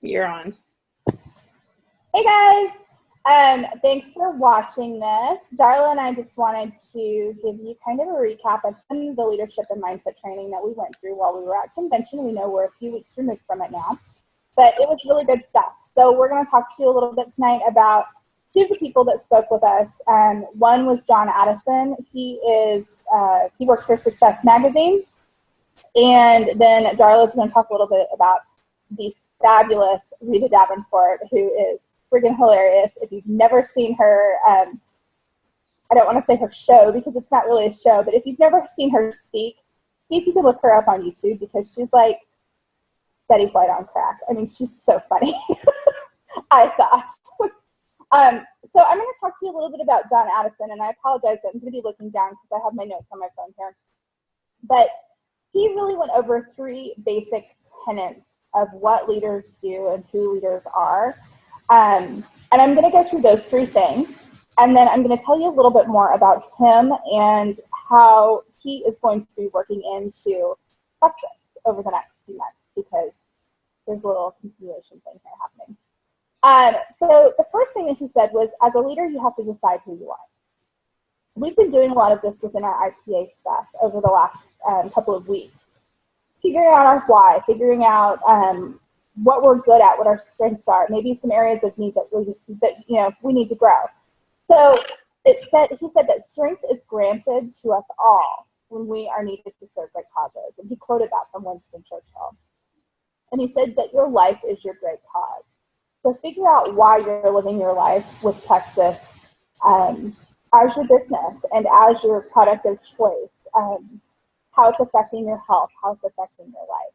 You're on. Hey guys, thanks for watching this. Darla and I just wanted to give you kind of a recap of some of the leadership and mindset training that we went through while we were at convention. We know we're a few weeks removed from it now, but it was really good stuff. So we're going to talk to you a little bit tonight about two of the people that spoke with us. One was John Addison. He works for Success Magazine. And then Darla is going to talk a little bit about the fabulous Rita Davenport, who is freaking hilarious. If you've never seen her, I don't want to say her show because it's not really a show, but if you've never seen her speak, see if you can look her up on YouTube because she's like Betty White on crack. I mean, she's so funny, I thought. So I'm going to talk to you a little bit about John Addison, and I apologize that I'm going to be looking down because I have my notes on my phone here. But he really went over three basic tenets of what leaders do and who leaders are. And I'm going to go through those three things, and then I'm going to tell you a little bit more about him and how he is going to be working into Texas over the next few months, because there's a little continuation thing here happening. So the first thing that he said was, as a leader, you have to decide who you are. We've been doing a lot of this within our IPA stuff over the last couple of weeks. Figuring out our why, figuring out what we're good at, what our strengths are, maybe some areas of need that we need to grow. So he said that strength is granted to us all when we are needed to serve great causes. And he quoted that from Winston Churchill. And he said that your life is your great cause. So figure out why you're living your life with Texas as your business and as your product of choice. How it's affecting your health, how it's affecting your life.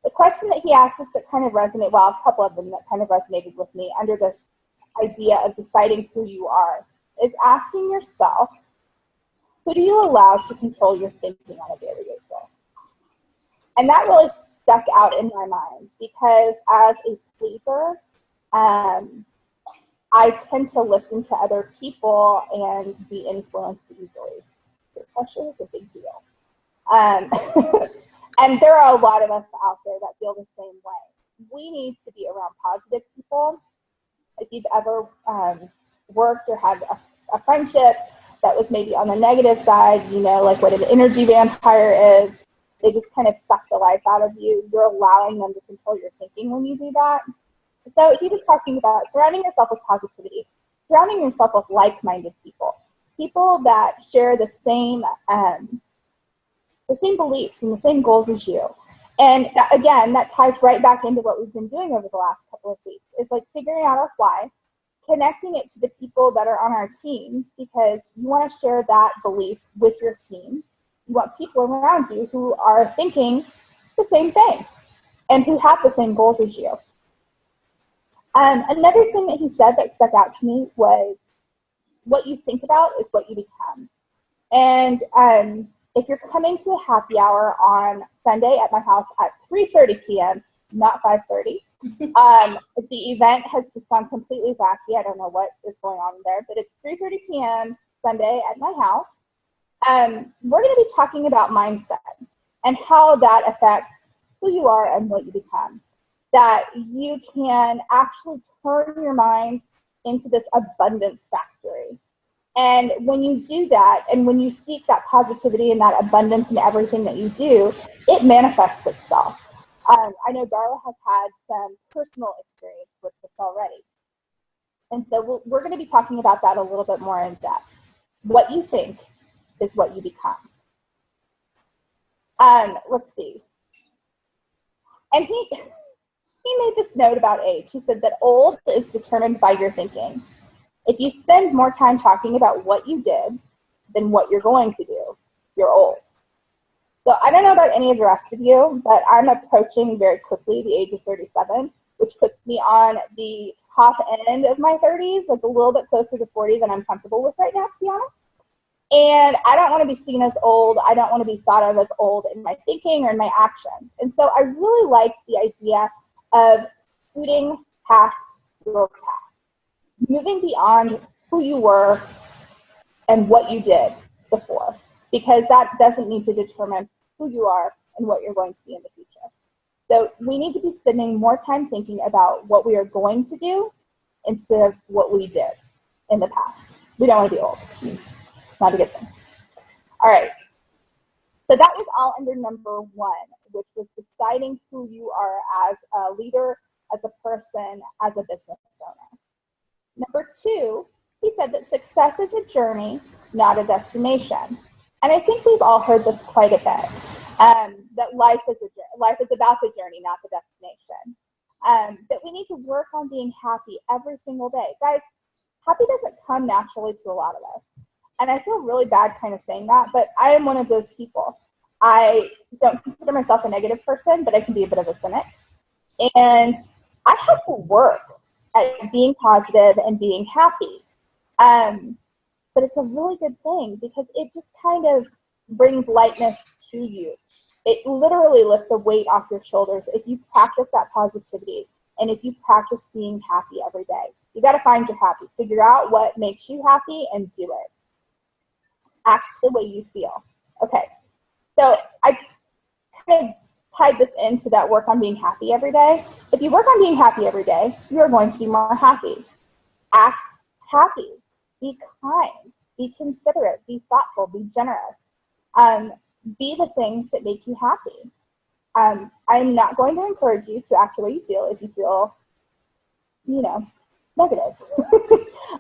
The question that he asked us that kind of resonated, well, a couple of them that kind of resonated with me under this idea of deciding who you are, is asking yourself, who do you allow to control your thinking on a daily basis? And that really stuck out in my mind because as a pleaser, I tend to listen to other people and be influenced easily. Peer pressure is a big deal. And there are a lot of us out there that feel the same way. We need to be around positive people. If you've ever worked or had a friendship that was maybe on the negative side, you know, like what an energy vampire is, they just kind of suck the life out of you. You're allowing them to control your thinking when you do that. So he was talking about surrounding yourself with positivity, surrounding yourself with like-minded people. People that share the same beliefs and the same goals as you. And again, that ties right back into what we've been doing over the last couple of weeks. It's like figuring out our why, connecting it to the people that are on our team, because you want to share that belief with your team. You want people around you who are thinking the same thing and who have the same goals as you. Another thing that he said that stuck out to me was, what you think about is what you become. And if you're coming to a happy hour on Sunday at my house at 3:30 p.m., not 5:30, the event has just gone completely wacky. I don't know what is going on there, but it's 3:30 p.m. Sunday at my house. We're going to be talking about mindset and how that affects who you are and what you become. That you can actually turn your mind into this abundance factory. And when you do that, and when you seek that positivity and that abundance in everything that you do, it manifests itself. I know Darla has had some personal experience with this already. And so we're going to be talking about that a little bit more in depth. What you think is what you become. Let's see. And he made this note about age. He said that old is determined by your thinking. If you spend more time talking about what you did than what you're going to do, you're old. So I don't know about any of the rest of you, but I'm approaching very quickly the age of 37, which puts me on the top end of my 30s, like a little bit closer to 40 than I'm comfortable with right now, to be honest. And I don't want to be seen as old. I don't want to be thought of as old in my thinking or in my actions. And so I really liked the idea of scooting past your past, moving beyond who you were and what you did before, because that doesn't need to determine who you are and what you're going to be in the future. So we need to be spending more time thinking about what we are going to do instead of what we did in the past. We don't want to be old. It's not a good thing. All right. So that was all under number 1, which was deciding who you are as a leader, as a person, as a business owner. Number 2, he said that success is a journey, not a destination. And I think we've all heard this quite a bit, that life is about the journey, not the destination. That we need to work on being happy every single day. Guys, happy doesn't come naturally to a lot of us. And I feel really bad kind of saying that, but I am one of those people. I don't consider myself a negative person, but I can be a bit of a cynic. And I have to work at being positive and being happy. But it's a really good thing because it just kind of brings lightness to you. It literally lifts a weight off your shoulders if you practice that positivity and if you practice being happy every day. You got to find your happy. Figure out what makes you happy and do it. Act the way you feel. Okay, so I kind of tied this into that work on being happy every day. If you work on being happy every day, you're going to be more happy. Act happy. Be kind. Be considerate. Be thoughtful. Be generous. Be the things that make you happy. I'm not going to encourage you to act the way you feel if you feel, negative.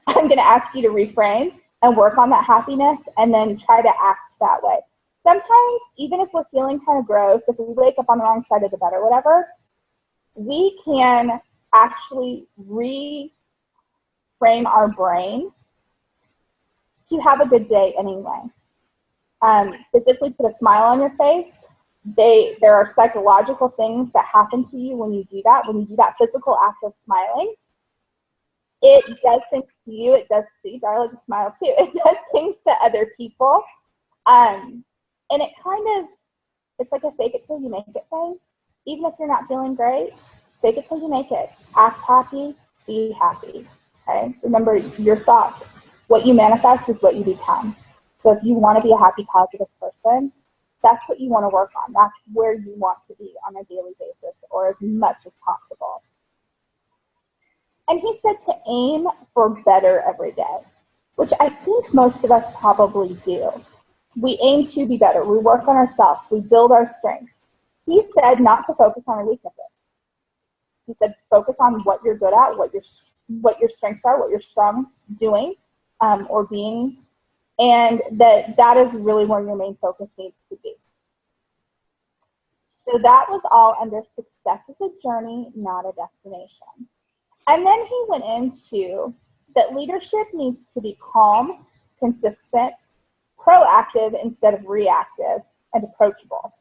I'm going to ask you to reframe and work on that happiness and then try to act that way. Sometimes, even if we're feeling kind of gross, if we wake up on the wrong side of the bed or whatever, we can actually reframe our brain to have a good day anyway. Physically put a smile on your face. There are psychological things that happen to you when you do that physical act of smiling. It does things to you. It does, see, Darla just smiled too. It does things to other people. And it it's like a fake it till you make it thing. Even if you're not feeling great, fake it till you make it. Act happy, be happy. Okay? Remember your thoughts. What you manifest is what you become. So if you want to be a happy, positive person, that's what you want to work on. That's where you want to be on a daily basis or as much as possible. And he said to aim for better every day, which I think most of us probably do. We aim to be better. We work on ourselves. We build our strength. He said not to focus on our weaknesses. He said focus on what you're good at, what your strengths are, what you're strong doing or being, and that is really where your main focus needs to be. So that was all under success is a journey, not a destination. And then he went into that leadership needs to be calm, consistent, proactive instead of reactive, and approachable.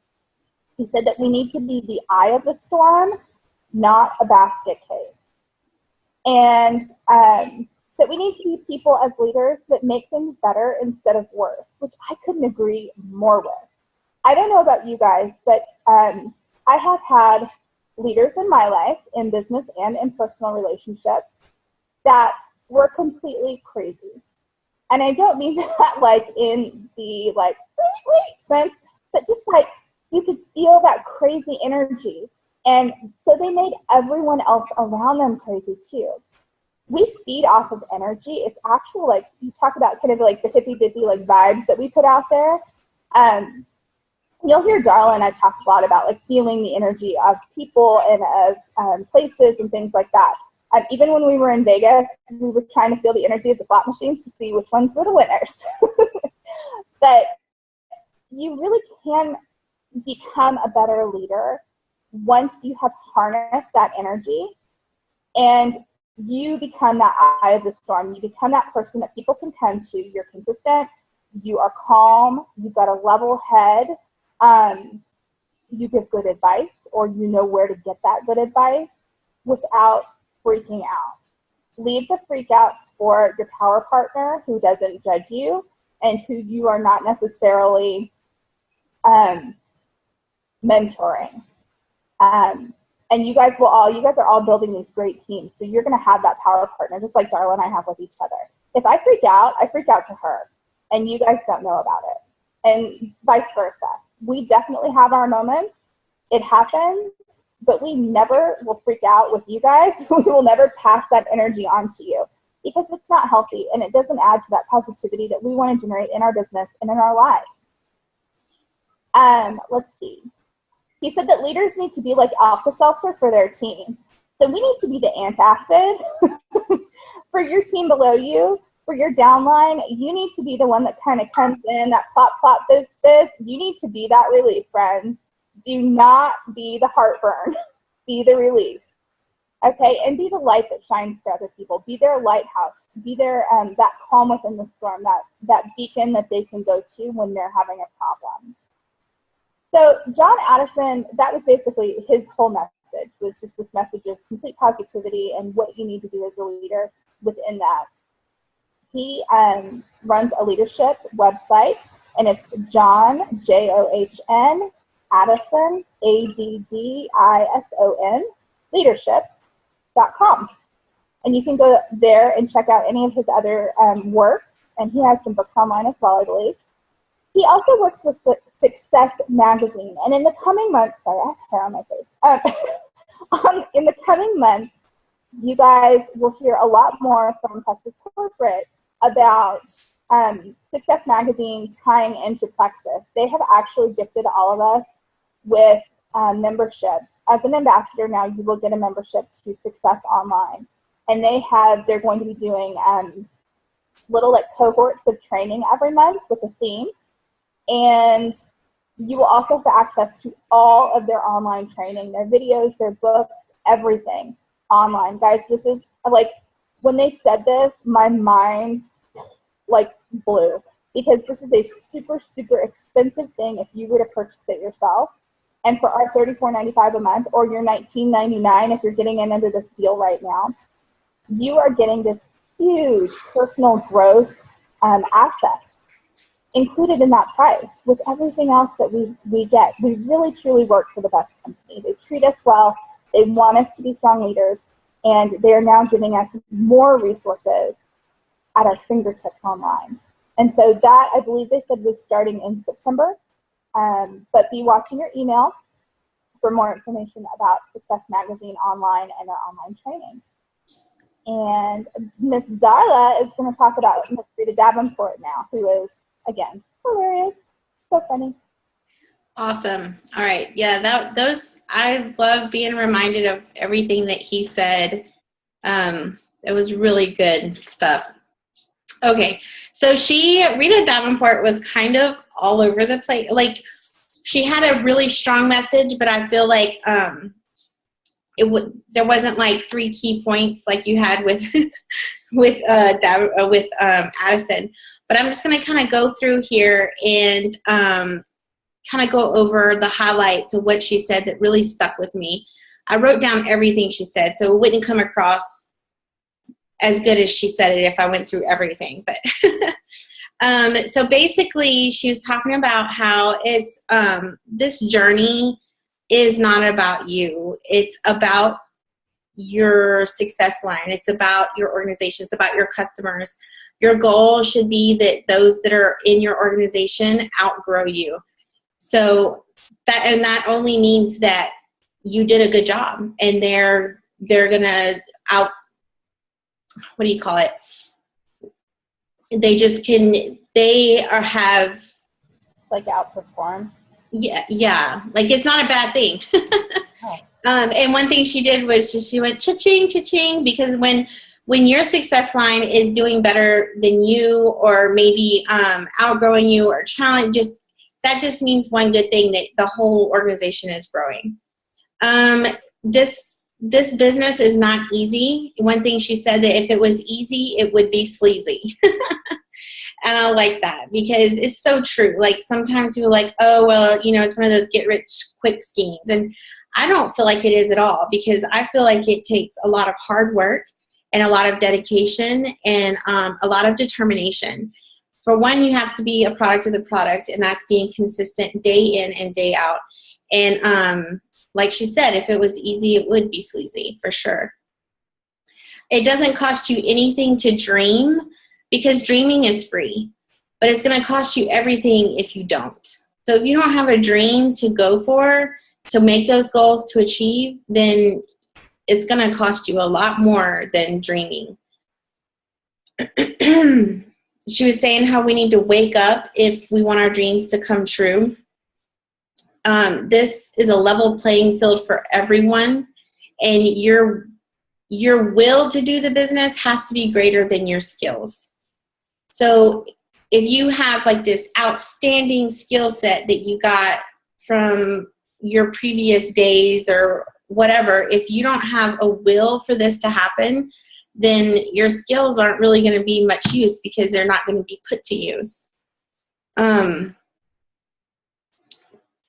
He said that we need to be the eye of the storm, not a basket case. And that we need to be people as leaders that make things better instead of worse, which I couldn't agree more with. I don't know about you guys, but I have had leaders in my life, in business and in personal relationships, that were completely crazy. And I don't mean that like in the like sense, but just like you could feel that crazy energy. And so they made everyone else around them crazy too. We feed off of energy. It's actual, like you talk about kind of like the hippy dippy like vibes that we put out there. You'll hear Darla and I talk a lot about like feeling the energy of people and of places and things like that. Even when we were in Vegas, we were trying to feel the energy of the slot machines to see which ones were the winners. But you really can become a better leader once you have harnessed that energy and you become that eye of the storm. You become that person that people can come to. You're consistent. You are calm. You've got a level head. You give good advice, or you know where to get that good advice without freaking out. Leave the freakouts for your power partner who doesn't judge you and who you are not necessarily mentoring. And you guys are all building these great teams. So you're going to have that power partner, just like Darla and I have with each other. If I freak out to her, and you guys don't know about it, and vice versa. We definitely have our moments. It happens, but we never will freak out with you guys. We will never pass that energy on to you because it's not healthy and it doesn't add to that positivity that we want to generate in our business and in our lives. Let's see. He said that leaders need to be like Alka-Seltzer for their team. So we need to be the antacid for your team below you, for your downline. You need to be the one that kind of comes in, that plop, plop, fizz, fizz. You need to be that relief, friends. Do not be the heartburn. Be the relief. Okay, and be the light that shines for other people. Be their lighthouse. Be their that calm within the storm, that beacon that they can go to when they're having a problem. So John Addison, that was basically his whole message, was just this message of complete positivity and what you need to do as a leader within that. He runs a leadership website, and it's John, John, Addison, Addison, leadership.com. And you can go there and check out any of his other works, and he has some books online as well, I believe. He also works with Success Magazine, and in the coming months, sorry, I have hair on my face. In the coming months, you guys will hear a lot more from Texas Corporate about Success Magazine tying into Plexus. They have actually gifted all of us with membership. As an ambassador now, you will get a membership to Success Online, and they're going to be doing little like cohorts of training every month with a theme. And you will also have access to all of their online training, their videos, their books, everything online. Guys, this is like, when they said this, my mind like blew, because this is a super, super expensive thing if you were to purchase it yourself. And for our $34.95 a month, or your $19.99 if you're getting in under this deal right now, you are getting this huge personal growth asset included in that price with everything else that we get. We really, truly work for the best company. They treat us well. They want us to be strong leaders, and they're now giving us more resources at our fingertips online. And so that, I believe they said, was starting in September. But be watching your email for more information about Success Magazine online and our online training. And Miss Darla is going to talk about Miss Rita Davenport now, who is, again, hilarious. So funny. Awesome. All right. Yeah, I love being reminded of everything that he said. It was really good stuff. Okay. So Rita Davenport was kind of all over the place. Like, she had a really strong message, but I feel like there wasn't like 3 key points like you had with Addison. But I'm just going to kind of go through here and kind of go over the highlights of what she said that really stuck with me. I wrote down everything she said, so it wouldn't come across as good as she said it if I went through everything. But so basically, she was talking about how it's this journey is not about you. It's about your success line. It's about your organization. It's about your customers. Your goal should be that those that are in your organization outgrow you. So that only means that you did a good job, and they're gonna what do you call it? Have like outperform. Yeah. Like, it's not a bad thing. Oh. And one thing she did was she went cha-ching, cha-ching, because when your success line is doing better than you, or maybe outgrowing you or challenge, that just means one good thing, that the whole organization is growing. This business is not easy. One thing she said, that if it was easy, it would be sleazy. And I like that, because it's so true. Like, sometimes you're like, oh, well, it's one of those get rich quick schemes. And I don't feel like it is at all, because I feel like it takes a lot of hard work and a lot of dedication and a lot of determination. For one, you have to be a product of the product, and that's being consistent day in and day out. And like she said, if it was easy, it would be sleazy, for sure. It doesn't cost you anything to dream, because dreaming is free, but it's going to cost you everything if you don't. So if you don't have a dream to go for, to make those goals to achieve, then it's going to cost you a lot more than dreaming. She was saying how we need to wake up if we want our dreams to come true. This is a level playing field for everyone, and your will to do the business has to be greater than your skills. So if you have like this outstanding skill set that you got from your previous days or whatever, if you don't have a will for this to happen, then your skills aren't really going to be much use because they're not going to be put to use.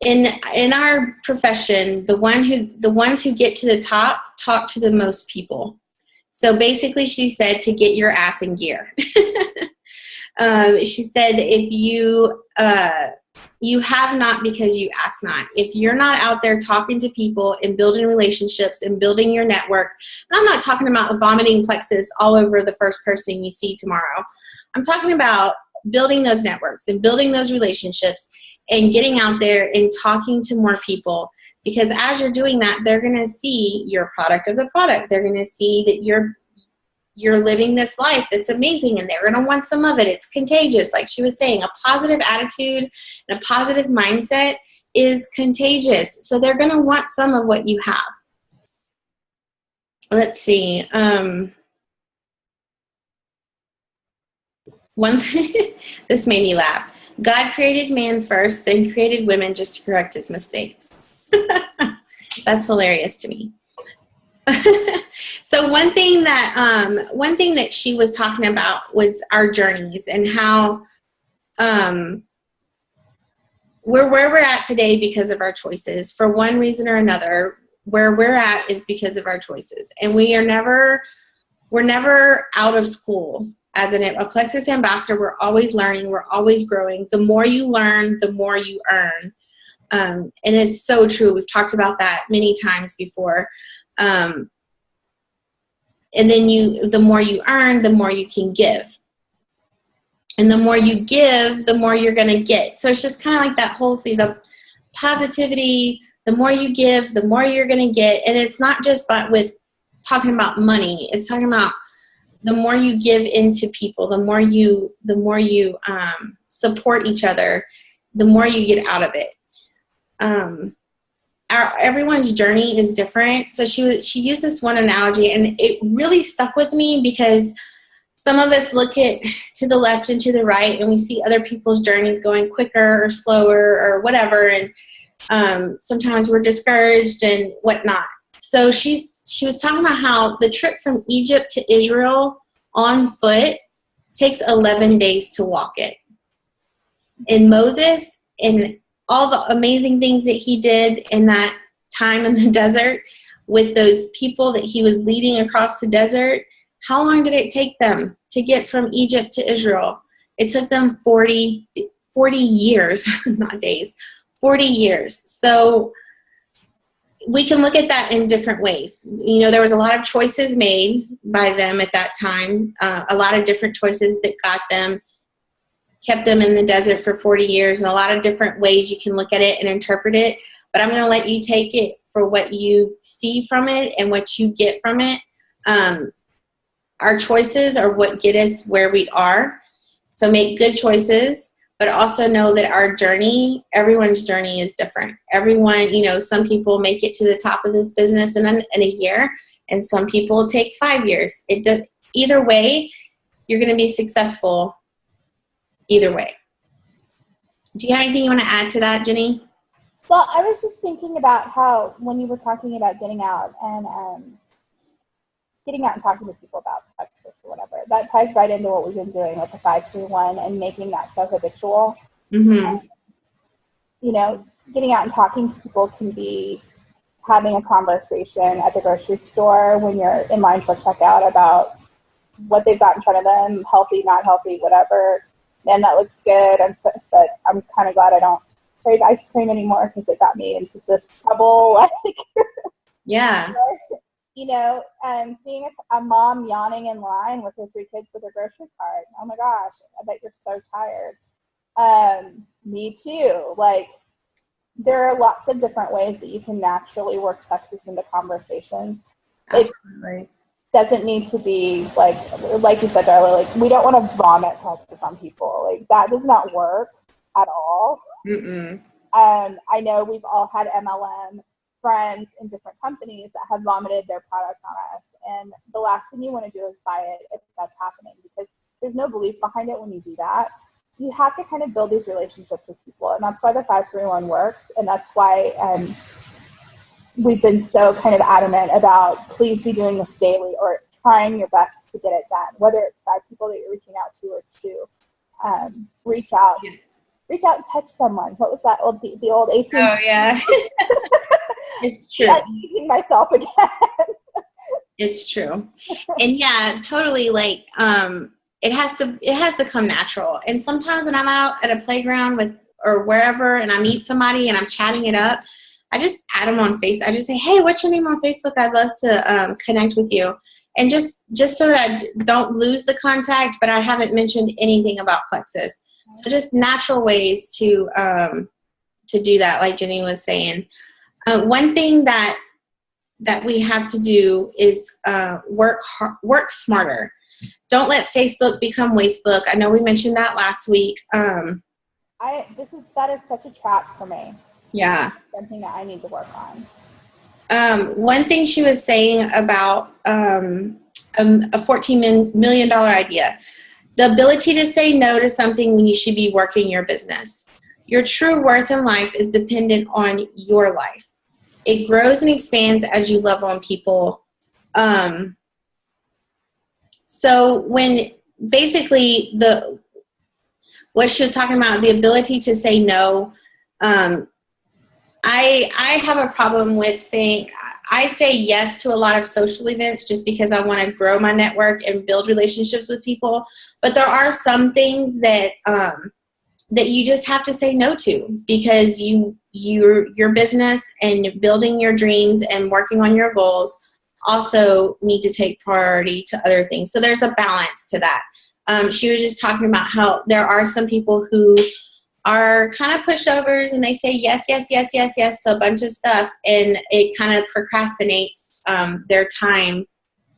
In our profession, the ones who get to the top talk to the most people. So basically, she said to get your ass in gear. She said if you have not because you ask not. If you're not out there talking to people and building relationships and building your network, and I'm not talking about vomiting plexus all over the first person you see tomorrow. I'm talking about building those networks and building those relationships and getting out there and talking to more people, because as you're doing that, they're going to see your product of the product. They're going to see that you're living this life that's amazing, and they're going to want some of it. It's contagious. Like she was saying, a positive attitude and a positive mindset is contagious. So they're going to want some of what you have. Let's see. One thing, this made me laugh. God created man first, then created women just to correct his mistakes. That's hilarious to me. So one thing that she was talking about was our journeys and how we're where we're at today because of our choices. For one reason or another, where we're at is because of our choices, and we're never out of school. As a Plexus ambassador, we're always learning, we're always growing. The more you learn, the more you earn. And it's so true. We've talked about that many times before. And then the more you earn, the more you can give. And the more you give, the more you're going to get. So it's just kind of like that whole thing of positivity. The more you give, the more you're going to get. And it's not just with talking about money. It's talking about the more you give into people, the more you support each other, the more you get out of it. Everyone's journey is different. So she used this one analogy, and it really stuck with me because some of us look to the left and to the right, and we see other people's journeys going quicker or slower or whatever, and sometimes we're discouraged and whatnot. So she was talking about how the trip from Egypt to Israel on foot takes 11 days to walk it. And Moses, and all the amazing things that he did in that time in the desert with those people that he was leading across the desert, how long did it take them to get from Egypt to Israel? It took them 40 years, not days, 40 years. So we can look at that in different ways. You know, there was a lot of choices made by them at that time, a lot of different choices that kept them in the desert for 40 years, and a lot of different ways you can look at it and interpret it. But I'm going to let you take it for what you see from it and what you get from it. Our choices are what get us where we are. So make good choices, but also know that our journey, everyone's journey is different. Everyone, some people make it to the top of this business in a year, and some people take 5 years. Either way, you're going to be successful either way. Do you have anything you want to add to that, Jenny? Well, I was just thinking about how when you were talking about getting out and talking to people about Plexus or whatever, that ties right into what we've been doing with the 531 and making that so habitual. Mm-hmm. Getting out and talking to people can be having a conversation at the grocery store when you're in line for checkout about what they've got in front of them, healthy, not healthy, whatever. And that looks good, but I'm kind of glad I don't crave ice cream anymore because it got me into this trouble. Yeah. Seeing a mom yawning in line with her 3 kids with her grocery cart. Oh my gosh, I bet you're so tired. Me too. there are lots of different ways that you can naturally work Plexus into conversations. Absolutely. It doesn't need to be like you said, Darla, like we don't want to vomit Plexus on people. Like that does not work at all. Mm-mm. I know we've all had MLM friends in different companies that have vomited their product on us. And the last thing you want to do is buy it if that's happening, because there's no belief behind it when you do that. You have to kind of build these relationships with people. And that's why the 531 works. And that's why we've been so kind of adamant about please be doing this daily or trying your best to get it done, whether it's 5 people that you're reaching out to or 2. Reach out. Yeah. Reach out and touch someone. What was that old the old 18? Oh yeah. It's true. I'm using myself again. It's true. And yeah, totally, like it has to come natural. And sometimes when I'm out at a playground with or wherever and I meet somebody and I'm chatting it up, I just add them on Facebook. I just say, hey, what's your name on Facebook? I'd love to connect with you. And just so that I don't lose the contact, but I haven't mentioned anything about Plexus. So just natural ways to do that, like Jenny was saying. One thing that we have to do is work smarter. Don't let Facebook become Wastebook. I know we mentioned that last week. That is such a trap for me. Yeah. Something that I need to work on. One thing she was saying about a $14 million idea. The ability to say no to something when you should be working your business. Your true worth in life is dependent on your life. It grows and expands as you love on people. So when basically what she was talking about, the ability to say no, I have a problem with saying, I say yes to a lot of social events just because I want to grow my network and build relationships with people. But there are some things that you just have to say no to because your business and building your dreams and working on your goals also need to take priority to other things. So there's a balance to that. She was just talking about how there are some people who are kind of pushovers and they say yes to a bunch of stuff, and it kind of procrastinates their time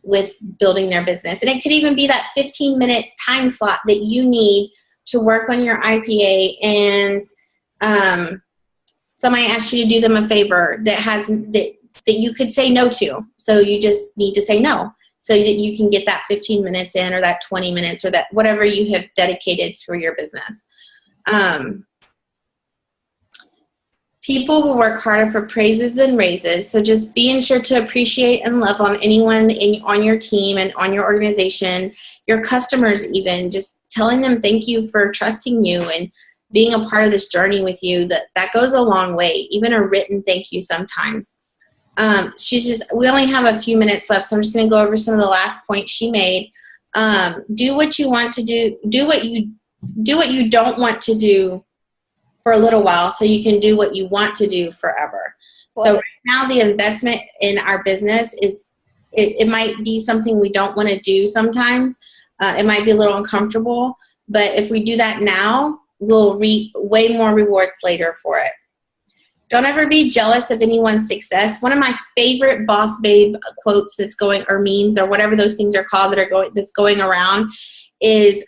with building their business. And it could even be that 15-minute time slot that you need to work on your IPA, and somebody asks you to do them a favor that you could say no to. So you just need to say no so that you can get that 15 minutes in, or that 20 minutes, or that whatever you have dedicated for your business. People will work harder for praises than raises. So just being sure to appreciate and love on anyone on your team and on your organization, your customers even, just telling them thank you for trusting you and being a part of this journey with you. That goes a long way, even a written thank you sometimes. We only have a few minutes left, so I'm just going to go over some of the last points she made. Do what you want to do. Do what you don't want to do for a little while so you can do what you want to do forever. So right now the investment in our business it might be something we don't want to do sometimes. It might be a little uncomfortable, but if we do that now, we'll reap way more rewards later for it. Don't ever be jealous of anyone's success. One of my favorite Boss Babe quotes or memes or whatever those things are called that's going around is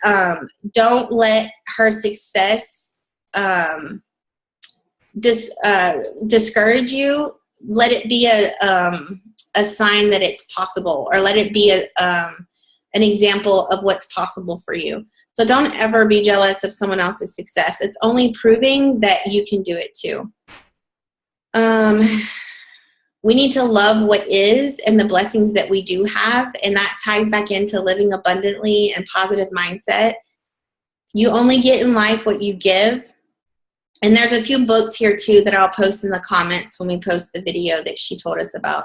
don't let her success discourage you. Let it be a sign that it's possible, or let it be an example of what's possible for you. So don't ever be jealous of someone else's success. It's only proving that you can do it too. We need to love what is and the blessings that we do have, and that ties back into living abundantly and positive mindset. You only get in life what you give. And there's a few books here too that I'll post in the comments when we post the video that she told us about.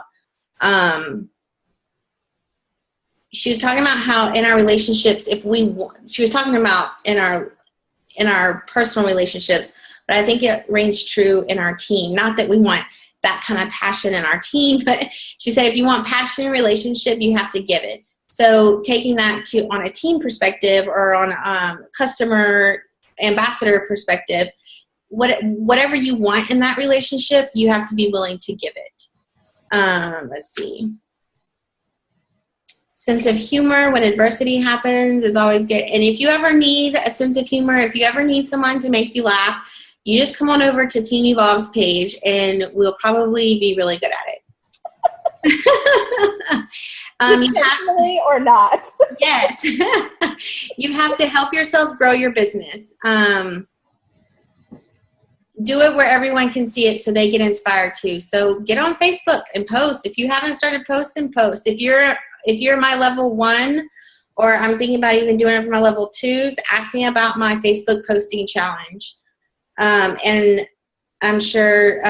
She was talking about how in our relationships, she was talking about in our personal relationships, but I think it rings true in our team. Not that we want that kind of passion in our team, but she said if you want passion in a relationship, you have to give it. So taking that on a team perspective or on customer ambassador perspective, whatever you want in that relationship, you have to be willing to give it. Let's see. Sense of humor when adversity happens is always good. And if you ever need a sense of humor, if you ever need someone to make you laugh, you just come on over to Team Evolve's page and we'll probably be really good at it. Intentionally or not. Yes. You have to help yourself grow your business. Do it where everyone can see it so they get inspired too. So get on Facebook and post. If you haven't started posting, post. If you're my level 1, or I'm thinking about even doing it for my level 2s, ask me about my Facebook posting challenge. And I'm sure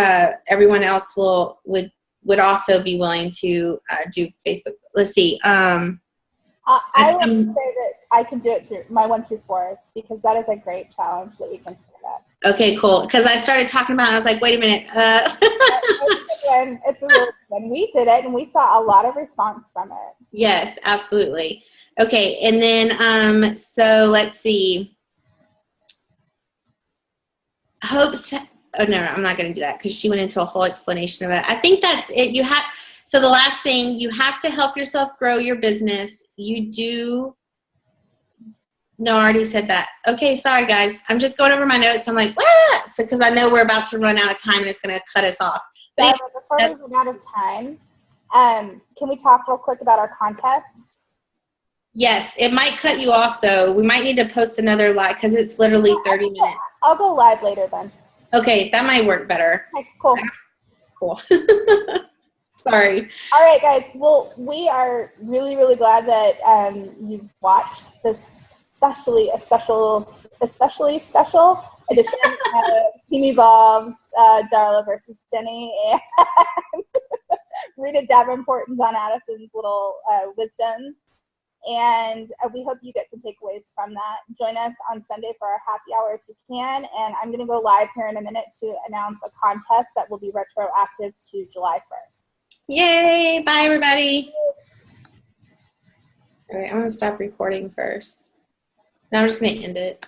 everyone else would also be willing to do Facebook. Let's see. I would say that I can do it through my 1 through 4s because that is a great challenge that we can start at. Okay, cool. Because I started talking about it, I was like, wait a minute. It's really good. We did it, and we saw a lot of response from it. Yes, absolutely. Okay, and then so let's see. Hopes. Oh no, I'm not going to do that because she went into a whole explanation of it. I think that's it. So the last thing, you have to help yourself grow your business. No, I already said that. Okay, sorry guys. I'm just going over my notes. I'm like, what? So because I know we're about to run out of time and it's going to cut us off. But before we run out of time, can we talk real quick about our contest? Yes, it might cut you off though. We might need to post another live because it's literally 30 minutes. I'll go live later then. Okay, that might work better. Okay, cool. Cool. Sorry. All right, guys. Well, we are really, really glad that you've watched this especially special edition of Team Evolve, Darla versus Denny, and Rita Davenport and John Addison's little wisdom. And we hope you get some takeaways from that. Join us on Sunday for our happy hour if you can. And I'm going to go live here in a minute to announce a contest that will be retroactive to July 1st. Yay. Bye, everybody. All right, I'm going to stop recording first. Now I'm just going to end it.